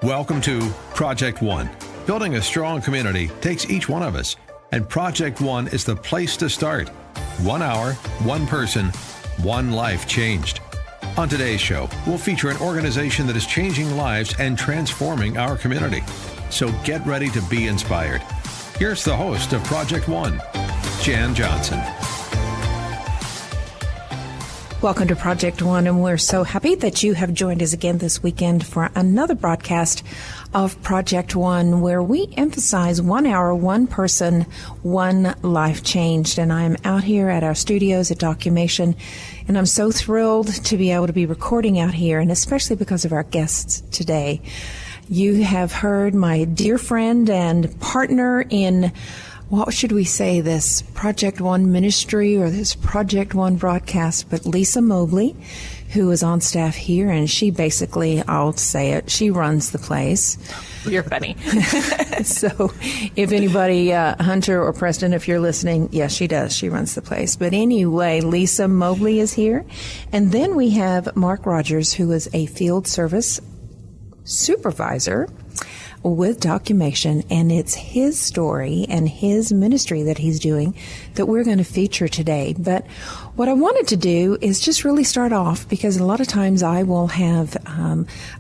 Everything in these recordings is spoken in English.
Welcome to Project One. Building a strong community takes each one of us, and Project One is the place to start. 1 hour, one person, one life changed. On today's show, we'll feature an organization that is changing lives and transforming our community. So get ready to be inspired. Here's the host of Project One, Jan Johnson. Welcome to Project One, and we're so happy that you have joined us again this weekend for another broadcast of Project One, where we emphasize 1 hour, one person, one life changed. And I'm out here at our studios at Documation, and I'm so thrilled to be able to be recording out here, and especially because of our guests today. You have heard my dear friend and partner in, what should we say, this Project One ministry or this Project One broadcast, but Lisa Mobley, who is on staff here, and she basically, I'll say it, she runs the place. You're funny. So if anybody, Hunter or Preston, if you're listening, yes, she does. She runs the place. But anyway, Lisa Mobley is here. And then we have Mark Rodgers, who is a field service supervisor with Documation, and it's his story and his ministry that he's doing that we're going to feature today. But what I wanted to do is just really start off, because a lot of times I will have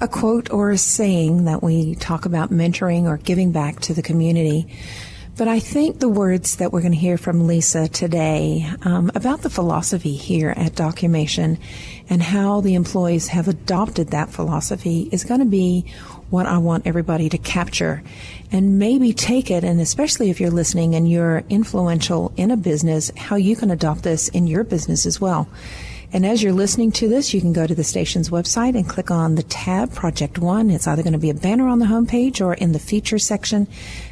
a quote or a saying that we talk about mentoring or giving back to the community. But I think the words that we're going to hear from Lisa today about the philosophy here at Documation and how the employees have adopted that philosophy is going to be what I want everybody to capture and maybe take it, and especially if you're listening and you're influential in a business, how you can adopt this in your business as well. And as you're listening to this, you can go to the station's website and click on the tab Project One. It's either going to be a banner on the homepage or in the feature section.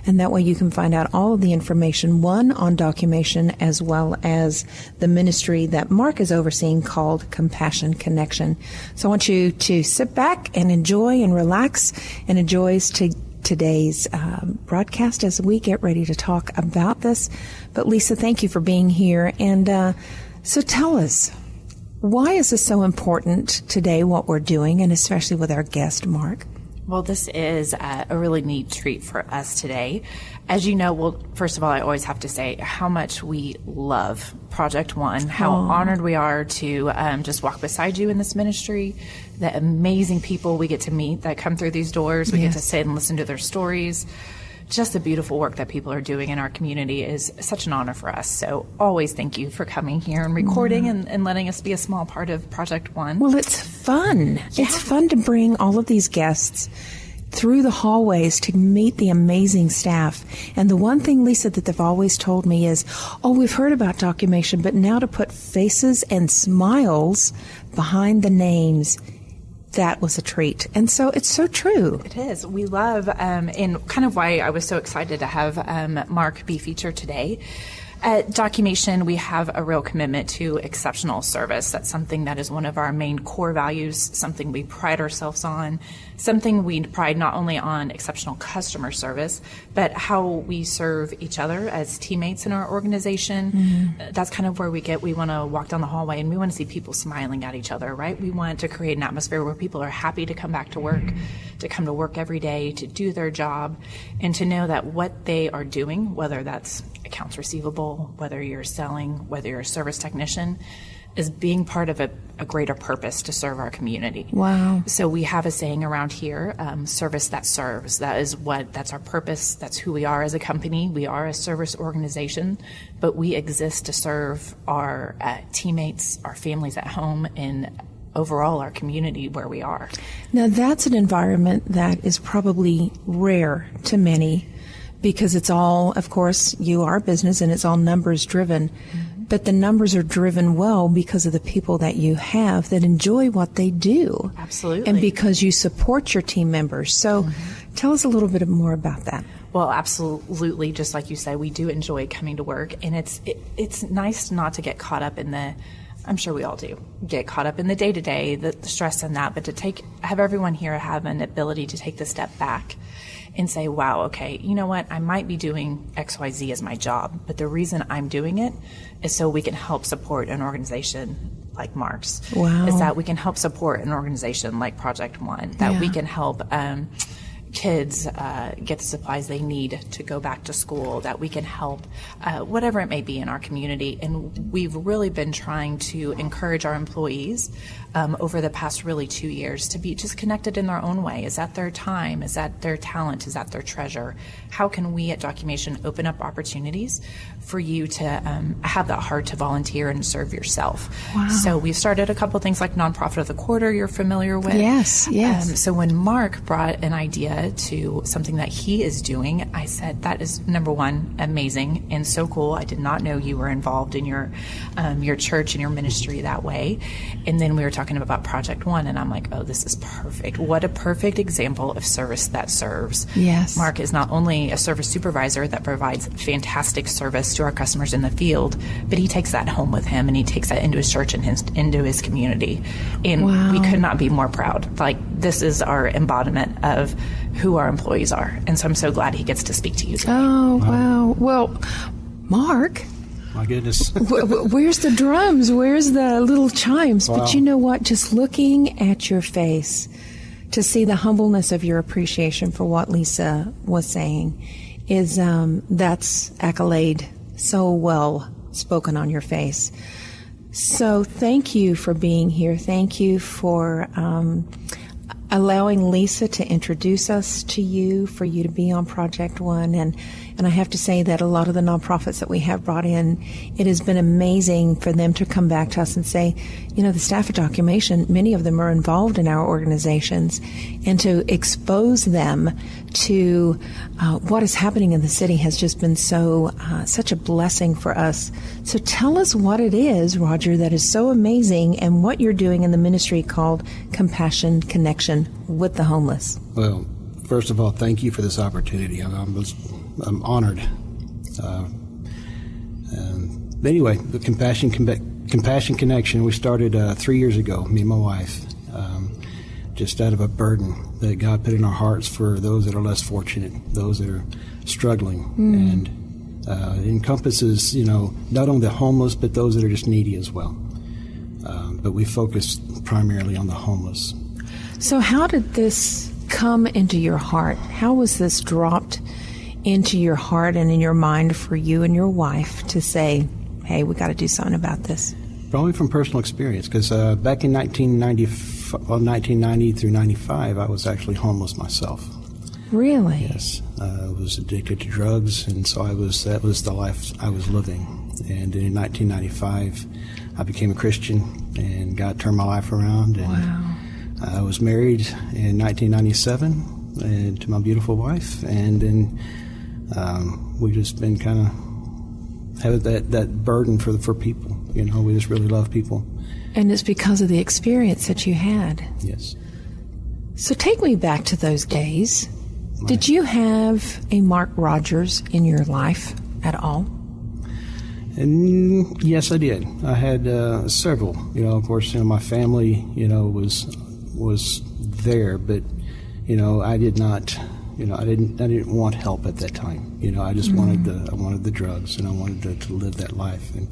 And that way you can find out all of the information, one, on Documation, as well as the ministry that Mark is overseeing called Compassion Connection. So I want you to sit back and enjoy and relax and enjoy today's broadcast as we get ready to talk about this. But Lisa, thank you for being here. And so tell us, why is this so important today, what we're doing, and especially with our guest, Mark? Well, this is a really neat treat for us today. As you know, well, first of all, I always have to say how much we love Project One, how honored we are to just walk beside you in this ministry, the amazing people we get to meet that come through these doors. We get to sit and listen to their stories. Just the beautiful work that people are doing in our community is such an honor for us. So always thank you for coming here and recording and letting us be a small part of Project One. Well, it's fun. Yeah. It's fun to bring all of these guests through the hallways to meet the amazing staff. And the one thing, Lisa, that they've always told me is, we've heard about Documation, but now to put faces and smiles behind the names, that was a treat. And so it's so true. It is. We love, and kind of why I was so excited to have Mark be featured today. At Documation, we have a real commitment to exceptional service. That's something that is one of our main core values, something we pride ourselves on, something we pride not only on exceptional customer service, but how we serve each other as teammates in our organization. Mm-hmm. That's kind of where we want to walk down the hallway and we want to see people smiling at each other, right? We want to create an atmosphere where people are happy to come back to work, to come to work every day, to do their job, and to know that what they are doing, whether that's accounts receivable, whether you're selling, whether you're a service technician, is being part of a greater purpose to serve our community. Wow. So we have a saying around here, service that serves. That's our purpose. That's who we are as a company. We are a service organization, but we exist to serve our teammates, our families at home, and overall our community where we are. Now that's an environment that is probably rare to many, because it's all, of course, you are a business and it's all numbers driven. Mm-hmm. But the numbers are driven well because of the people that you have that enjoy what they do. Absolutely. And because you support your team members. So tell us a little bit more about that. Well, absolutely. Just like you said, we do enjoy coming to work. And it's nice not to get caught up in I'm sure we all do, get caught up in the day-to-day, the stress and that, but to have everyone here have an ability to take the step back and say, wow, okay, you know what, I might be doing XYZ as my job, but the reason I'm doing it is so we can help support an organization like Mark's. Wow. Is that we can help support an organization like Project One, that we can help kids get the supplies they need to go back to school, that we can help whatever it may be in our community. And we've really been trying to encourage our employees over the past really 2 years to be just connected in their own way. Is that their time? Is that their talent? Is that their treasure? How can we at Documation open up opportunities for you to have that heart to volunteer and serve yourself? Wow. So we've started a couple things like Nonprofit of the Quarter you're familiar with. Yes. So when Mark brought an idea to something that he is doing, I said, that is, number one, amazing and so cool. I did not know you were involved in your church and your ministry that way. And then we were talking about Project One, and I'm like, oh, this is perfect. What a perfect example of service that serves. Yes. Mark is not only a service supervisor that provides fantastic service to our customers in the field, but he takes that home with him, and he takes that into his church and into his community. And Wow. we could not be more proud. Like, this is our embodiment of who our employees are. And so I'm so glad he gets to speak to you today. Oh, wow. Well, Mark, My goodness. where's the drums? Where's the little chimes? Wow. But you know what? Just looking at your face to see the humbleness of your appreciation for what Lisa was saying is that's accolade so well spoken on your face. So thank you for being here. Thank you for allowing Lisa to introduce us to you, for you to be on Project One. And I have to say that a lot of the nonprofits that we have brought in, it has been amazing for them to come back to us and say, you know, the staff at Documation, many of them are involved in our organizations, and to expose them to what is happening in the city has just been such a blessing for us. So tell us what it is, Roger, that is so amazing, and what you're doing in the ministry called Compassion Connection with the homeless. Well, first of all, thank you for this opportunity. I'm honored. Anyway, the Compassion Connection, we started 3 years ago, me and my wife, just out of a burden that God put in our hearts for those that are less fortunate, those that are struggling. And it encompasses, you know, not only the homeless, but those that are just needy as well. But we focus primarily on the homeless. So how did this come into your heart? How was this dropped into your heart and in your mind for you and your wife to say, hey, we got to do something about this? Probably from personal experience, because back in 1990 through 95, I was actually homeless myself. Really? Yes. I was addicted to drugs, and so that was the life I was living. And in 1995, I became a Christian, and God turned my life around. And Wow. I was married in 1997 to my beautiful wife, and then we've just been kind of having that burden for people. You know, we just really love people. And it's because of the experience that you had. Yes. So take me back to those days. Did you have a Mark Rodgers in your life at all? And yes, I did. I had several. You know, of course, you know, my family, you know, was there, but you know, I did not. You know, I didn't want help at that time. You know, I just wanted the drugs, and I wanted to live that life. And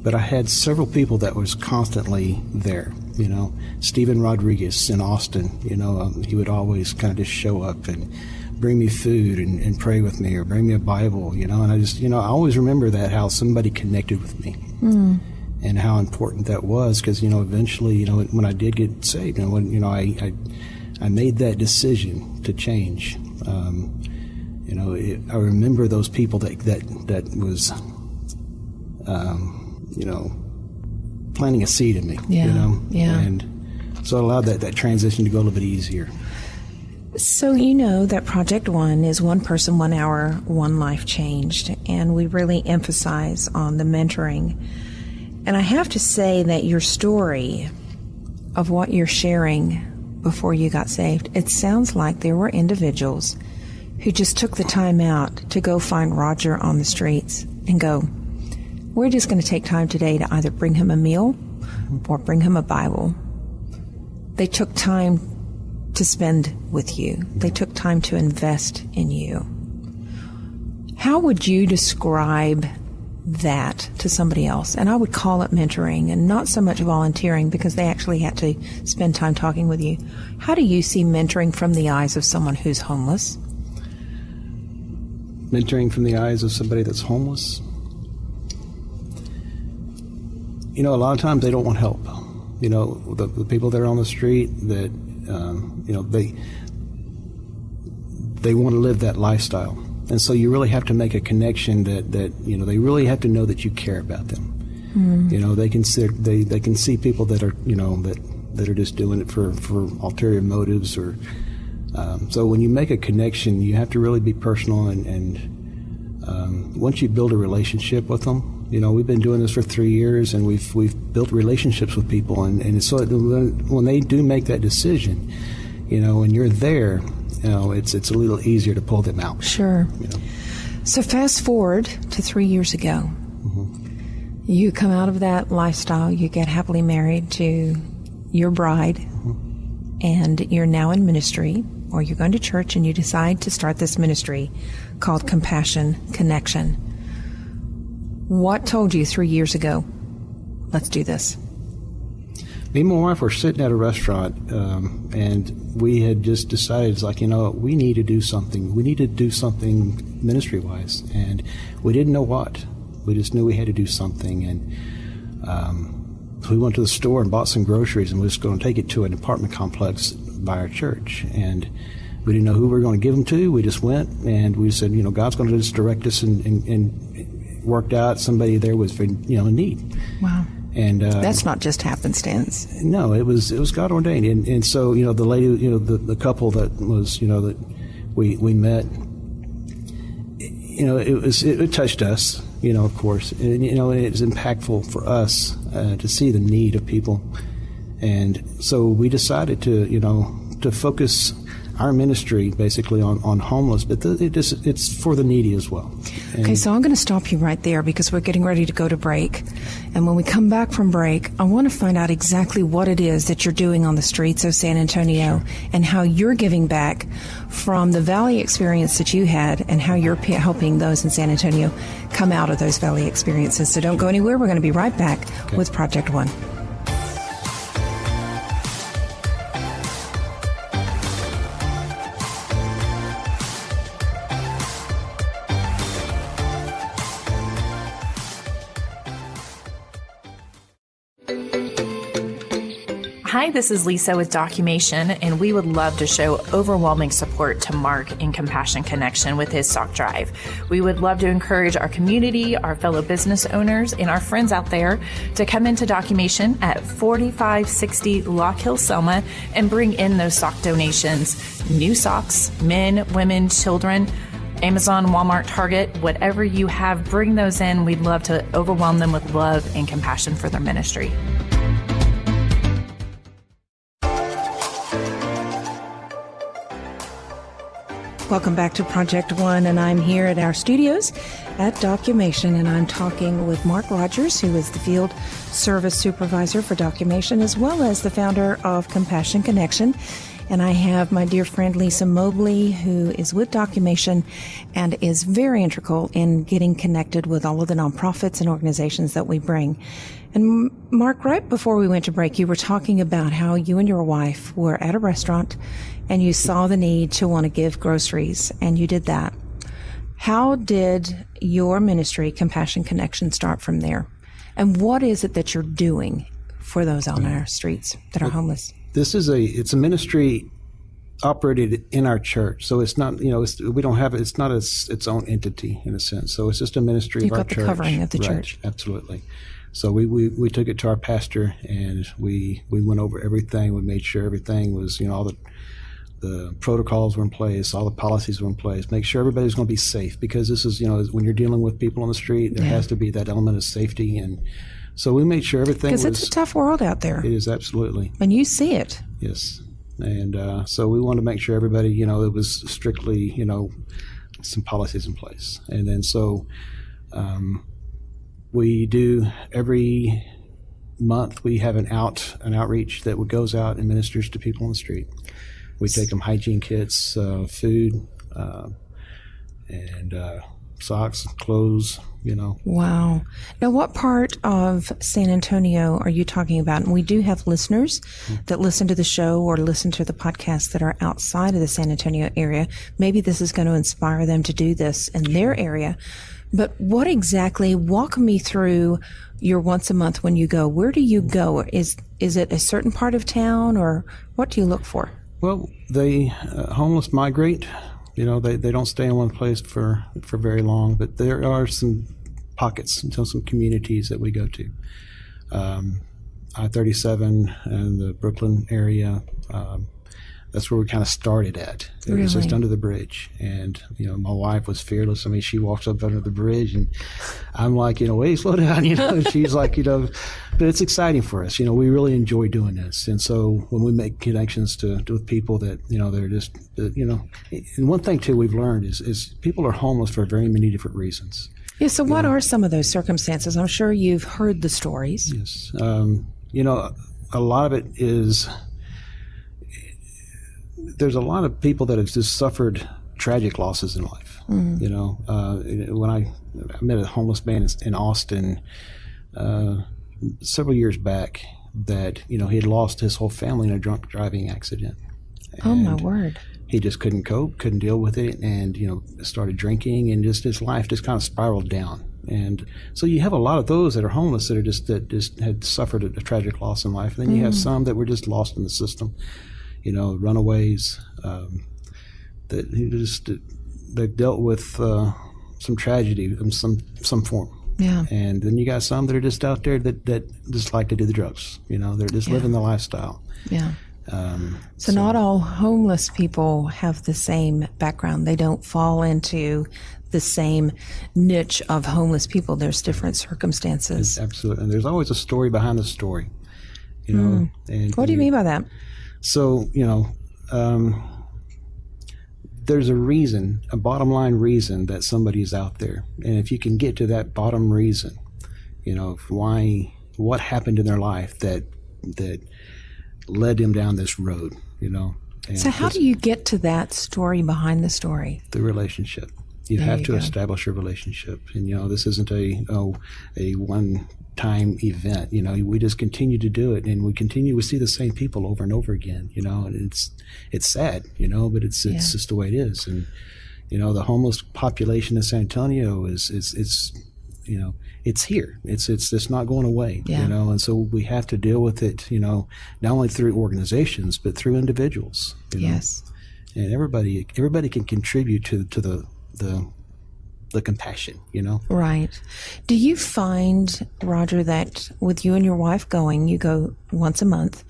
but I had several people that was constantly there. You know, Stephen Rodriguez in Austin. You know, he would always kind of just show up and bring me food and pray with me, or bring me a Bible. You know, and I just, you know, I always remember that, how somebody connected with me. And how important that was, because, you know, eventually, you know, when I did get saved, and when, you know, I made that decision to change. You know, I remember those people that was, you know, planting a seed in me. Yeah, you know, yeah. And so it allowed that transition to go a little bit easier. So you know that Project One is one person, 1 hour, one life changed, and we really emphasize on the mentoring. And I have to say that your story of what you're sharing before you got saved, it sounds like there were individuals who just took the time out to go find Roger on the streets and go, we're just going to take time today to either bring him a meal or bring him a Bible. They took time to spend with you. They took time to invest in you. How would you describe that to somebody else? And I would call it mentoring and not so much volunteering, because they actually had to spend time talking with you. How do you see mentoring from the eyes of someone who's homeless? Mentoring from the eyes of somebody that's homeless? A lot of times they don't want help. The people that are on the street that, they want to live that lifestyle. And so you really have to make a connection that they really have to know that you care about them. They can see people that are, that are just doing it for ulterior motives, or so when you make a connection, you have to really be personal, and once you build a relationship with them, we've been doing this for 3 years, and we've built relationships with people, and so when they do make that decision, and you're there, it's a little easier to pull them out. Sure. So fast forward to 3 years ago. You come out of that lifestyle, you get happily married to your bride, and you're now in ministry, or you're going to church, and you decide to start this ministry called Compassion Connection. What told you 3 years ago, let's do this? Me and my wife were sitting at a restaurant, and we had just decided, it's like, we need to do something. We need to do something ministry-wise, and we didn't know what. We just knew we had to do something, and we went to the store and bought some groceries, and we were just going to take it to an apartment complex by our church, and we didn't know who we were going to give them to. We just went, and we said, God's going to just direct us, and worked out somebody there was in need. Wow. And that's not just happenstance. No, it was God ordained, and so the lady, the couple that was that we met, it touched us, of course, and it was impactful for us to see the need of people, and so we decided to focus our ministry basically on homeless, but it's for the needy as well. Okay, so I'm going to stop you right there, because we're getting ready to go to break. And when we come back from break, I want to find out exactly what it is that you're doing on the streets of San Antonio, and how you're giving back from the Valley experience that you had, and how you're helping those in San Antonio come out of those Valley experiences. So don't go anywhere. We're going to be right back with Project One. Hi, this is Lisa with Documation, and we would love to show overwhelming support to Mark in Compassion Connection with his sock drive. We would love to encourage our community, our fellow business owners, and our friends out there to come into Documation at 4560 Lock Hill, Selma, and bring in those sock donations. New socks, men, women, children, Amazon, Walmart, Target, whatever you have, bring those in. We'd love to overwhelm them with love and compassion for their ministry. Welcome back to Project One, and I'm here at our studios at Documation, and I'm talking with Mark Rodgers, who is the Field Service Supervisor for Documation, as well as the founder of Compassion Connection. And I have my dear friend Lisa Mobley, who is with Documation and is very integral in getting connected with all of the nonprofits and organizations that we bring. And Mark, right before we went to break, you were talking about how you and your wife were at a restaurant and you saw the need to want to give groceries, and you did that. How did your ministry, Compassion Connection, start from there? And what is it that you're doing for those on our streets that are homeless? It's a ministry operated in our church, so it's not, we don't have it. It's not its own entity in a sense. So it's just a ministry of our church. You've got the covering of the church. Absolutely. So we took it to our pastor, and we went over everything. We made sure everything was, all the protocols were in place, all the policies were in place. Make sure everybody's going to be safe, because this is, when you're dealing with people on the street, there has to be that element of safety. And so we made sure everything was... Because it's a tough world out there. It is, absolutely. And you see it. Yes. And so we wanted to make sure everybody, it was strictly, some policies in place. And then so we do every month, we have an outreach that goes out and ministers to people on the street. We take them hygiene kits, food, and socks, clothes, Wow. Now, what part of San Antonio are you talking about? And we do have listeners that listen to the show or listen to the podcast that are outside of the San Antonio area. Maybe this is going to inspire them to do this in their area. But what exactly, walk me through your once a month when you go. Where do you go? Is it a certain part of town, or what do you look for? Well, they homeless migrate. They don't stay in one place for very long, but there are some pockets, some communities that we go to. I-37 and the Brooklyn area, that's where we kind of started at. It was just under the bridge. And, my wife was fearless. I mean, she walks up under the bridge and I'm like, wait, slow down, and she's like, but it's exciting for us. We really enjoy doing this. And so when we make connections with people that, they're just, and one thing too we've learned is people are homeless for very many different reasons. Yeah, so what are some of those circumstances? I'm sure you've heard the stories. Yes. A lot of it is, there's a lot of people that have just suffered tragic losses in life. When I met a homeless man in Austin several years back that, he had lost his whole family in a drunk driving accident. Oh, my word. He just couldn't cope, couldn't deal with it, and, started drinking, and just his life just kind of spiraled down. And so you have a lot of those that are homeless that just had suffered a tragic loss in life. And then you have some that were just lost in the system, runaways, they've dealt with some tragedy in some form. Yeah. And then you got some that are just out there that just like to do the drugs. They're just living the lifestyle. Yeah. So not all homeless people have the same background. They don't fall into the same niche of homeless people. There's different circumstances. Absolutely. And there's always a story behind the story, And what do you mean by that? So, there's a reason, a bottom line reason that somebody's out there. And if you can get to that bottom reason, what happened in their life that led them down this road, And so how do you get to that story behind the story? The relationship. You have to establish a relationship. And, this isn't a one-time event. We just continue to do it, and we see the same people over and over again, and it's sad, but it's just the way it is. And, the homeless population in San Antonio is it's here. It's not going away, and so we have to deal with it, not only through organizations, but through individuals, Yes. And everybody can contribute to the compassion, Right. Do you find, Roger, that with you and your wife you go once a month?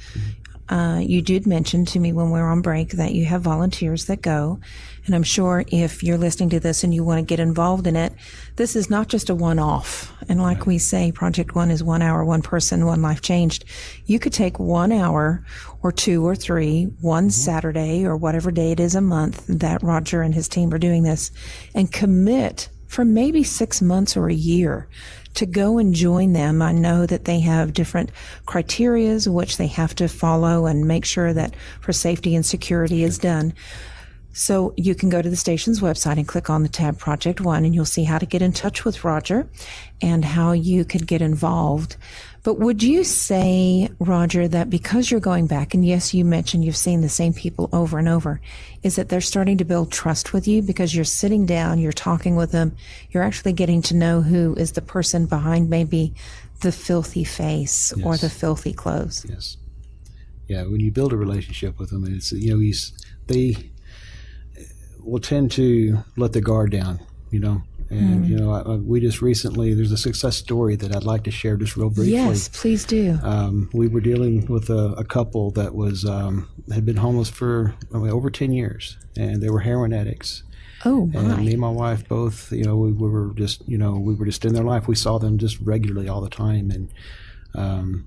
You did mention to me when we were on break that you have volunteers that go. And I'm sure if you're listening to this and you want to get involved in it, this is not just a one-off. And like we say, Project One is 1 hour, one person, one life changed. You could take 1 hour or 2 or 3, one Saturday or whatever day it is a month that Roger and his team are doing this, and commit for maybe 6 months or a year to go and join them. I know that they have different criterias which they have to follow and make sure that for safety and security is done. So you can go to the station's website and click on the tab Project One, and you'll see how to get in touch with Roger and how you could get involved. But would you say, Roger, that because you're going back, and yes, you mentioned you've seen the same people over and over, is that they're starting to build trust with you because you're sitting down, you're talking with them, you're actually getting to know who is the person behind maybe the filthy face or the filthy clothes? Yes. Yeah, when you build a relationship with them, it's, they will tend to let the guard down, And, we just recently, there's a success story that I'd like to share just real briefly. Yes, please do. We were dealing with a couple that was had been homeless for over 10 years, and they were heroin addicts. Oh, my. And me and my wife both, we were just in their life. We saw them just regularly all the time, and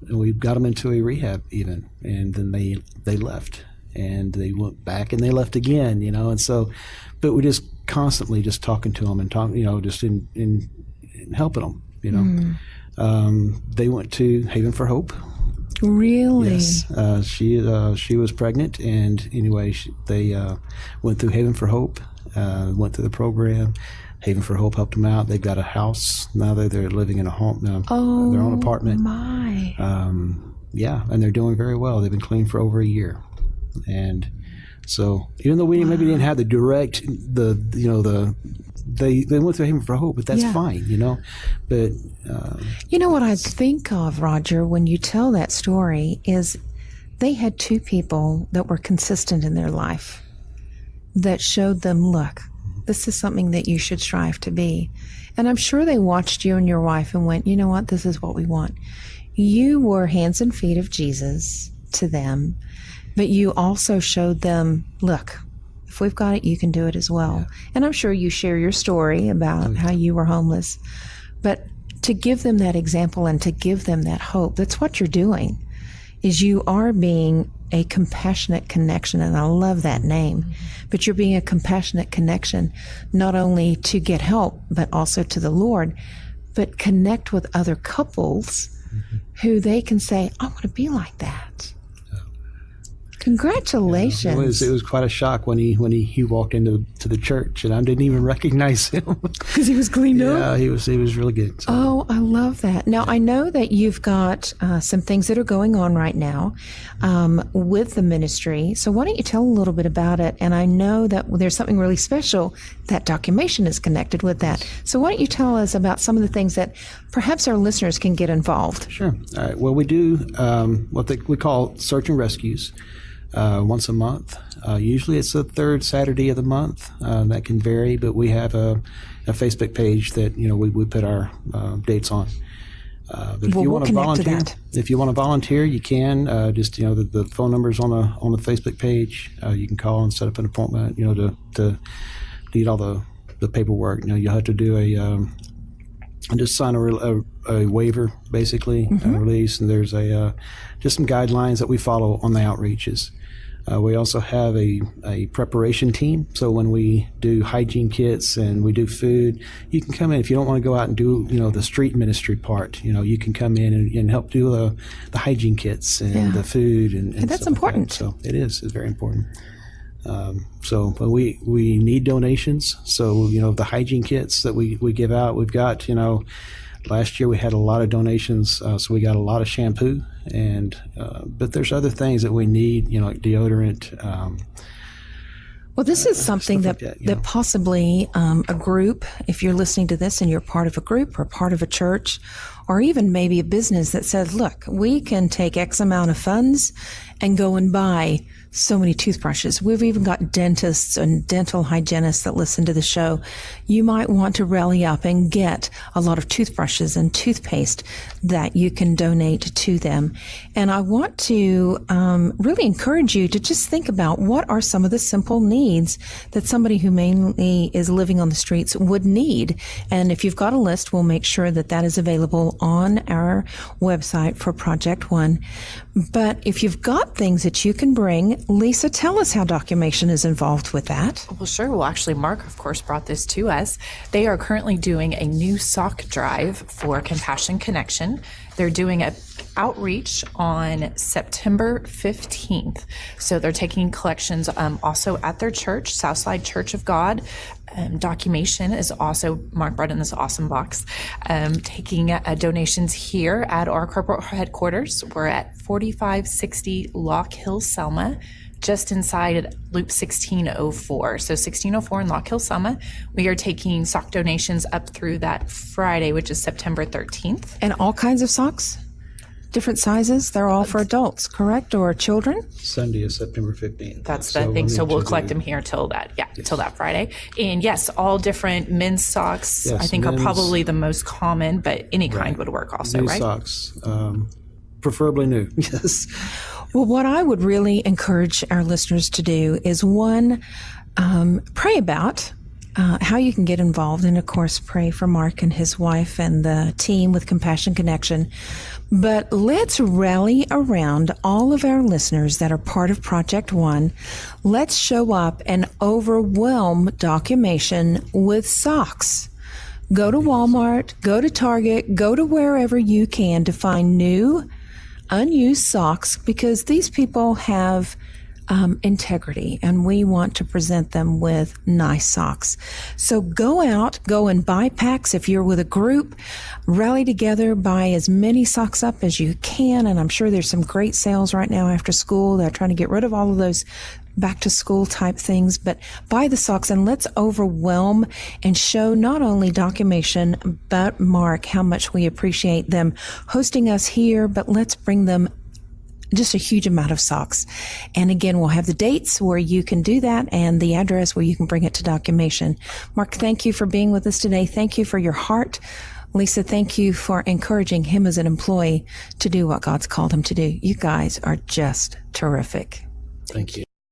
we got them into a rehab even, and then they left. And they went back and they left again, and so, but we just constantly just talking to them and talking, just in helping them, They went to Haven for Hope. Really? Yes. She was pregnant, and anyway, they went through Haven for Hope, went through the program. Haven for Hope helped them out. They've got a house now. They're living in a home, their own apartment. My. Yeah, and they're doing very well. They've been clean for over a year, and so even though we maybe didn't have the direct they went through Haven for Hope, but that's fine, But you know what I think of, Roger, when you tell that story is they had two people that were consistent in their life that showed them, look, this is something that you should strive to be. And I'm sure they watched you and your wife and went, you know what, this is what we want. You were hands and feet of Jesus to them, but you also showed them, look, if we've got it, you can do it as well. Yeah. And I'm sure you share your story about how you were homeless. But to give them that example and to give them that hope, that's what you're doing, is you are being a compassionate connection. And I love that name. But you're being a compassionate connection, not only to get help, but also to the Lord, but connect with other couples who they can say, I want to be like that. Congratulations. It was quite a shock when he walked into the church, and I didn't even recognize him. Because he was cleaned up? Yeah, he was really good. So. Oh, I love that. Now, I know that you've got some things that are going on right now with the ministry. So why don't you tell a little bit about it? And I know that there's something really special that Documation is connected with that. So why don't you tell us about some of the things that perhaps our listeners can get involved? Sure. All right. Well, we do what we call search and rescues. Once a month. Usually it's the third Saturday of the month. That can vary, but we have a Facebook page that we put our dates on. But if you want to volunteer, you can. Just the phone number's on the Facebook page. You can call and set up an appointment. To need all the paperwork. You'll have to do just sign a waiver, basically, a release, and there's just some guidelines that we follow on the outreaches. We also have a preparation team, so when we do hygiene kits and we do food, you can come in. If you don't want to go out and do the street ministry part, you can come in and help do the hygiene kits and the food and that's important. Like that. So it's very important. But we need donations. So, the hygiene kits that we give out, we've got, last year we had a lot of donations. So we got a lot of shampoo but there's other things that we need, like deodorant. Well, this is something that possibly a group, if you're listening to this and you're part of a group or part of a church, or even maybe a business that says, look, we can take X amount of funds and go and buy so many toothbrushes. We've even got dentists and dental hygienists that listen to the show. You might want to rally up and get a lot of toothbrushes and toothpaste that you can donate to them. And I want to really encourage you to just think about what are some of the simple needs that somebody who mainly is living on the streets would need. And if you've got a list, we'll make sure that that is available on our website for Project One. But if you've got things that you can bring, Lisa, tell us how Documation is involved with that. Well, sure. Well, actually, Mark, of course, brought this to us. They are currently doing a new sock drive for Compassion Connection. They're doing an outreach on September 15th. So they're taking collections also at their church, Southside Church of God. Documation is also, Mark brought in this awesome box, taking donations here at our corporate headquarters. We're at 4560 Lock Hill, Selma, just inside Loop 1604. So 1604 in Lock Hill, Selma. We are taking sock donations up through that Friday, which is September 13th. And all kinds of socks? Different sizes? They're all for adults, correct? Or children? Sunday is September 15th. That's the thing. So we'll collect them here till that Friday. And yes, all different men's socks, I think are probably the most common, but any kind would work also, new right? Socks, preferably new. Yes. Well, what I would really encourage our listeners to do is one, pray about how you can get involved, and of course pray for Mark and his wife and the team with Compassion Connection. But let's rally around all of our listeners that are part of Project One. Let's show up and overwhelm Documation with socks. Go to Walmart, go to Target, go to wherever you can to find new, unused socks, because these people have integrity, and we want to present them with nice socks. So go and buy packs. If you're with a group, rally together, buy as many socks up as you can. And I'm sure there's some great sales right now after school. They're trying to get rid of all of those back to school type things, but buy the socks and let's overwhelm and show not only Documation, but Mark, how much we appreciate them hosting us here, but let's bring them just a huge amount of socks. And again, we'll have the dates where you can do that and the address where you can bring it to Documation. Mark, thank you for being with us today. Thank you for your heart. Lisa, thank you for encouraging him as an employee to do what God's called him to do. You guys are just terrific. Thank you.